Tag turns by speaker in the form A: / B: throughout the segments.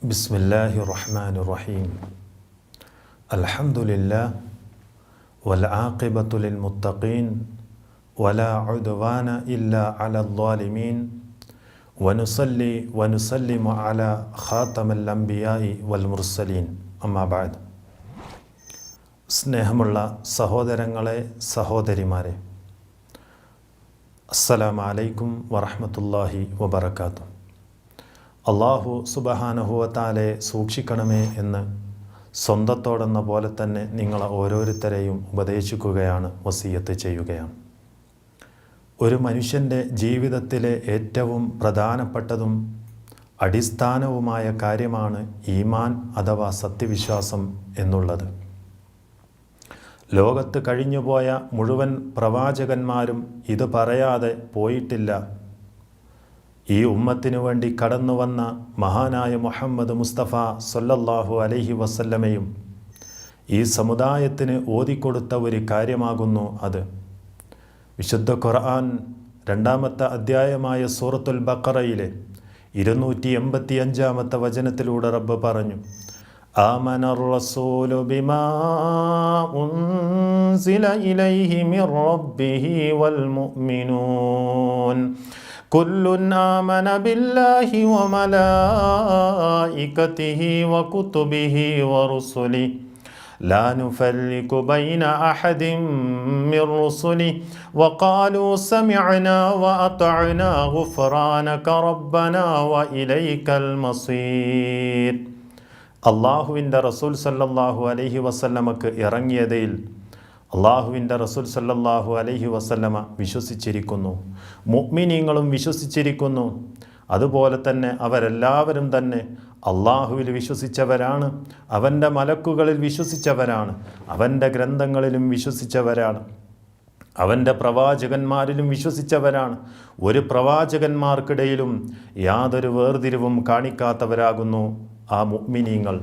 A: ബിസ്മില്ലാഹിർ റഹ്മാനിർ റഹീം. അൽഹംദുലില്ലാഹ് വൽ ആഖിബത്തു ലിൽ മുത്തഖീൻ വലാ ഉദ്വാന ഇല്ലാ അലൽ ളാലിമീൻ വനുസല്ലി വനുസല്ലിമു അലാ ഖാതമിൽ അംബിയാഇ വൽ മുർസലീൻ. അമ്മാ ബഅദ്. സ്നേഹമുള്ള സഹോദരങ്ങളെ, സഹോദരിമാരെ, അസ്സലാമു അലൈക്കും വറഹ്മത്തുള്ളാഹി വബറകാതുഹു. അള്ളാഹു സുബ്ഹാനഹു വ തആലയെ സൂക്ഷിക്കണമേ എന്ന് സ്വന്തത്തോടെന്ന പോലെ തന്നെ നിങ്ങളെ ഓരോരുത്തരെയും ഉപദേശിക്കുകയാണ്, വസിയത്ത് ചെയ്യുകയാണ്. ഒരു മനുഷ്യൻ്റെ ജീവിതത്തിലെ ഏറ്റവും പ്രധാനപ്പെട്ടതും അടിസ്ഥാനവുമായ കാര്യമാണ് ഈമാൻ അഥവാ സത്യവിശ്വാസം എന്നുള്ളത്. ലോകത്ത് കഴിഞ്ഞുപോയ മുഴുവൻ പ്രവാചകന്മാരും ഇത് പറയാതെ പോയിട്ടില്ല. ഈ ഉമ്മത്തിനു വേണ്ടി കടന്നു വന്ന മഹാനായ മുഹമ്മദ് മുസ്തഫ സല്ലല്ലാഹു അലൈഹി വസല്ലമയും ഈ സമുദായത്തിന് ഓതിക്കൊടുത്ത ഒരു കാര്യമാകുന്നു അത്. വിശുദ്ധ ഖുർആൻ 2-ാമത്തെ അധ്യായമായ സൂറത്തുൽ ബഖറയിലെ 285-ാമത്തെ വചനത്തിലൂടെ റബ്ബ് പറഞ്ഞു: ആമനർ റസൂലു ബിമാ ഉൻസില ഇലൈഹി മിർ റബ്ബിഹി വൽ മുഅ്മിനൂൻ കുല്ലുൻ ആമന ബില്ലാഹി വമലായികതിഹി വകുതുബിഹി വറുസുലിഹി ലാ നുഫർരിഖു ബൈന അഹദിൻ മിർ റുസുലിഹി വഖാലൂ സമിഅനാ വഅതഅനാ ഗുഫ്റാനക റബ്ബനാ വഇലൈക്കൽ മസീർ. അള്ളാഹുവിൻ്റെ റസൂൽ സല്ലല്ലാഹു അലൈഹി വസല്ലമക്ക് ഇറങ്ങിയതിൽ അള്ളാഹുവിൻ്റെ റസൂൽ സല്ലല്ലാഹു അലൈഹി വസല്ലമ വിശ്വസിച്ചിരിക്കുന്നു, മുഅ്മിനീങ്ങളും വിശ്വസിച്ചിരിക്കുന്നു. അതുപോലെ തന്നെ അവരെല്ലാവരും തന്നെ അള്ളാഹുവിൽ വിശ്വസിച്ചവരാണ്, അവൻ്റെ മലക്കുകളിൽ വിശ്വസിച്ചവരാണ്, അവൻ്റെ ഗ്രന്ഥങ്ങളിലും വിശ്വസിച്ചവരാണ്, അവൻ്റെ പ്രവാചകന്മാരിലും വിശ്വസിച്ചവരാണ്. ഒരു പ്രവാചകന്മാർക്കിടയിലും യാതൊരു വേർതിരിവും കാണിക്കാത്തവരാകുന്നു ആ മുഅ്മിനീങ്ങൾ.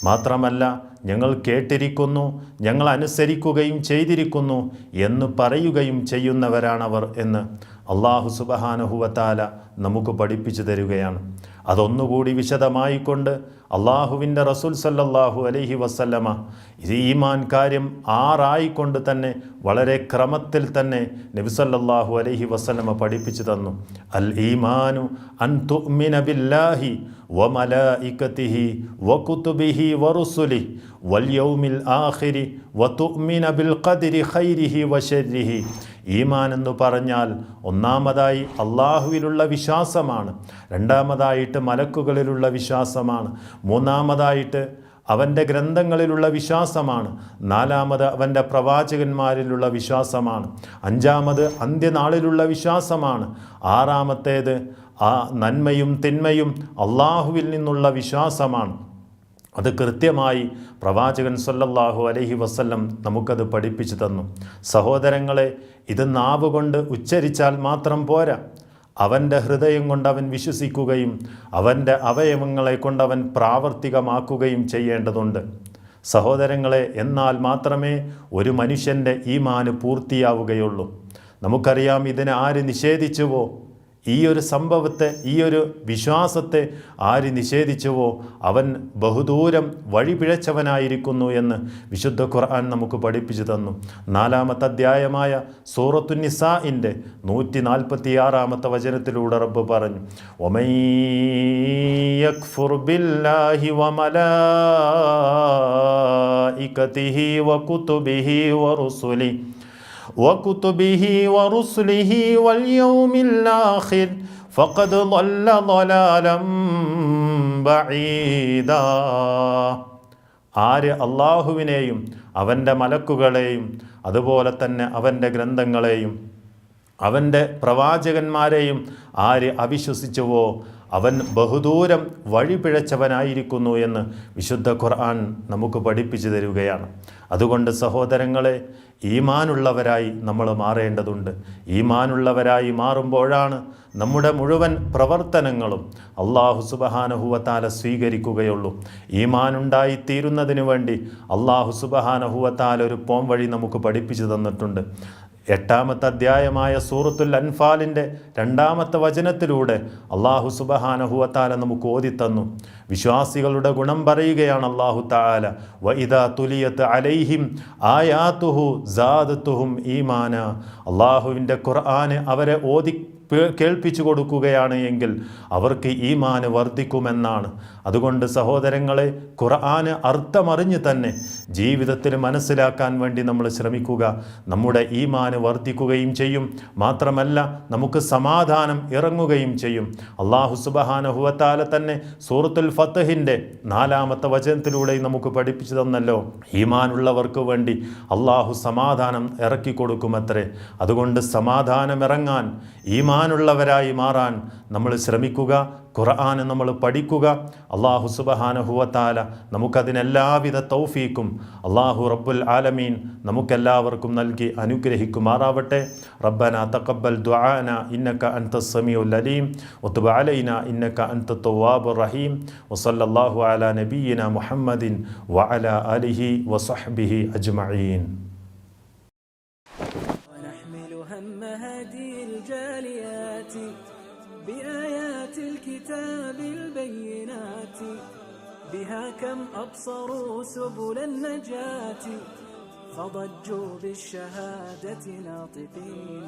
A: മാത്രമല്ല, ഞങ്ങൾ കേട്ടിരിക്കുന്നു, ഞങ്ങൾ അനുസരിക്കുകയും ചെയ്തിരിക്കുന്നു എന്ന് പറയുകയും ചെയ്യുന്നവരാണവർ എന്ന് അള്ളാഹു സുബ്ഹാനഹു വ തആല നമുക്ക് പഠിപ്പിച്ചു തരികയാണ്. അതൊന്നുകൂടി വിശദമായിക്കൊണ്ട് അള്ളാഹുവിൻ്റെ റസൂൽ സല്ലല്ലാഹു അലൈഹി വസല്ലമ ഇത് ഈമാൻ കാര്യം 6 തന്നെ വളരെ ക്രമത്തിൽ തന്നെ നബി സല്ലല്ലാഹു അലൈഹി വസല്ലമ പഠിപ്പിച്ചു തന്നു. അൽ ഈമാനു അൻ തുഅ്മിന ബില്ലാഹി വമലായികതിഹി വകുതുബിഹി വറുസുലിഹി വൽ യൗമിൽ ആഖിരി വതുഅ്മിന ബിൽ ഖദ്രി ഖൈരിഹി വശർരിഹി. ഈമാൻ എന്ന് പറഞ്ഞാൽ ഒന്നാമതായി അള്ളാഹുവിലുള്ള വിശ്വാസമാണ്, രണ്ടാമതായിട്ട് മലക്കുകളിലുള്ള വിശ്വാസമാണ്, മൂന്നാമതായിട്ട് അവൻ്റെ ഗ്രന്ഥങ്ങളിലുള്ള വിശ്വാസമാണ്, നാലാമത് അവൻ്റെ പ്രവാചകന്മാരിലുള്ള വിശ്വാസമാണ്, അഞ്ചാമത് അന്ത്യനാളിലുള്ള വിശ്വാസമാണ്, ആറാമത്തേത് ആ നന്മയും തിന്മയും അള്ളാഹുവിൽ നിന്നുള്ള വിശ്വാസമാണ്. അത് കൃത്യമായി പ്രവാചകൻ സല്ലല്ലാഹു അലൈഹി വസല്ലം നമുക്കത് പഠിപ്പിച്ചു തന്നു. സഹോദരങ്ങളെ, ഇത് നാവ് കൊണ്ട് ഉച്ചരിച്ചാൽ മാത്രം പോരാ, അവൻ്റെ ഹൃദയം കൊണ്ട് അവൻ വിശ്വസിക്കുകയും അവൻ്റെ അവയവങ്ങളെ കൊണ്ട് അവൻ പ്രാവർത്തികമാക്കുകയും ചെയ്യേണ്ടതുണ്ട്. സഹോദരങ്ങളെ, എന്നാൽ മാത്രമേ ഒരു മനുഷ്യൻ്റെ ഈമാന് പൂർത്തിയാവുകയുള്ളൂ. നമുക്കറിയാം, ഇതിനെ ആര് നിഷേധിച്ചുവോ, ഈ ഒരു സംഭവത്തെ, ഈ ഒരു വിശ്വാസത്തെ ആര് നിഷേധിച്ചുവോ അവൻ ബഹുദൂരം വഴിപിഴച്ചവനായിരിക്കുന്നു എന്ന് വിശുദ്ധ ഖുർആൻ നമുക്ക് പഠിപ്പിച്ചു തന്നു. 4-ാമത്തെ അധ്യായമായ സൂറത്തുൻ നിസാഇൻ്റെ 146-ാമത്തെ വചനത്തിലൂടെ റബ്ബ് പറഞ്ഞു: വമൻ യക്ഫുർ ബില്ലാഹി വമലായികതിഹി വകുതുബിഹി വറുസുലിഹി വകുതുബിഹി വറുസുലിഹി വൽ യൗമിൽ ആഖിർ ഫഖദ് ളല്ല ളലാലൻ ബഈദാ. ആര് അള്ളാഹുവിനെയും അവൻ്റെ മലക്കുകളെയും അതുപോലെ തന്നെ അവൻ്റെ ഗ്രന്ഥങ്ങളെയും അവൻ്റെ പ്രവാചകന്മാരെയും ആര് അവിശ്വസിച്ചുവോ അവൻ ബഹുദൂരം വഴിപിഴച്ചവനായിരിക്കുന്നു എന്ന് വിശുദ്ധ ഖുർആൻ നമുക്ക് പഠിപ്പിച്ചു തരികയാണ്. അതുകൊണ്ട് സഹോദരങ്ങളെ, ഈമാനുള്ളവരായി നമ്മൾ മാറേണ്ടതുണ്ട്. ഈമാനുള്ളവരായി മാറുമ്പോഴാണ് നമ്മുടെ മുഴുവൻ പ്രവർത്തനങ്ങളും അള്ളാഹു സുബ്ഹാനഹു വ തആല സ്വീകരിക്കുകയുള്ളൂ. ഈമാനുണ്ടായിത്തീരുന്നതിന് വേണ്ടി അള്ളാഹു സുബ്ഹാനഹു വ തആല ഒരു പോംവഴി നമുക്ക് പഠിപ്പിച്ചു തന്നിട്ടുണ്ട്. 8-ാമത്തെ അധ്യായമായ സൂറത്തുൽ അൻഫാലിൻ്റെ 2-ാമത്തെ വചനത്തിലൂടെ അല്ലാഹു സുബ്ഹാനഹു വ തആല നമുക്ക് ഓതിത്തന്നു. വിശ്വാസികളുടെ ഗുണം പറയുകയാണ് അല്ലാഹു തആല, വഇദാ തുലിയത് അലൈഹിം ആയാതുഹു സാദത്തുഹും ഈമാന. അല്ലാഹുവിൻ്റെ ഖുർആന് അവരെ ഓതി കേൾപ്പിച്ചു കൊടുക്കുകയാണ് എങ്കിൽ അവർക്ക് ഈമാന് വർദ്ധിക്കുമെന്നാണ്. അതുകൊണ്ട് സഹോദരങ്ങളെ, ഖുർആന് അർത്ഥമറിഞ്ഞ് തന്നെ ജീവിതത്തിൽ മനസ്സിലാക്കാൻ വേണ്ടി നമ്മൾ ശ്രമിക്കുക. നമ്മുടെ ഈമാന് വർദ്ധിക്കുകയും ചെയ്യും. മാത്രമല്ല നമുക്ക് സമാധാനം ഇറങ്ങുകയും ചെയ്യും. അല്ലാഹു സുബ്ഹാനഹു വ തആല തന്നെ സൂറത്തുൽ ഫത്ഹിൻ്റെ 4-ാമത്തെ വചനത്തിലൂടെ നമുക്ക് പഠിപ്പിച്ചു തന്നല്ലോ, ഈമാനുള്ളവർക്ക് വേണ്ടി അല്ലാഹു സമാധാനം ഇറക്കി കൊടുക്കുമത്രേ. അതുകൊണ്ട് സമാധാനം ഇറങ്ങാൻ, ഈമാനുള്ളവരായി മാറാൻ നമ്മൾ ശ്രമിക്കുക. ഖുർആൻ നമ്മൾ പഠിക്കുക. അല്ലാഹു സുബ്ഹാനഹു വ തആല നമുക്കതിനെല്ലാവിധ തൗഫീക്കും അല്ലാഹു റബ്ബുൽ ആലമീൻ നമുക്കെല്ലാവർക്കും നൽകി അനുഗ്രഹിക്കുമാറാവട്ടെ. റബ്ബനാ തഖബ്ബൽ ദുആനാ ഇന്നക അൻതസ് സമീഉൽ അലീം വതുബ് അലൈനാ ഇന്നക അൻതത് തവ്വാബുർ റഹീം വസല്ലല്ലാഹു അലാ നബിയ്യിനാ മുഹമ്മദിൻ വഅലാ ആലിഹി വസഹ്ബിഹി അജ്മഈൻ.
B: بآيات الكتاب البينات بها كم أبصروا سبل النجاة فضجوا بالشهادة ناطقين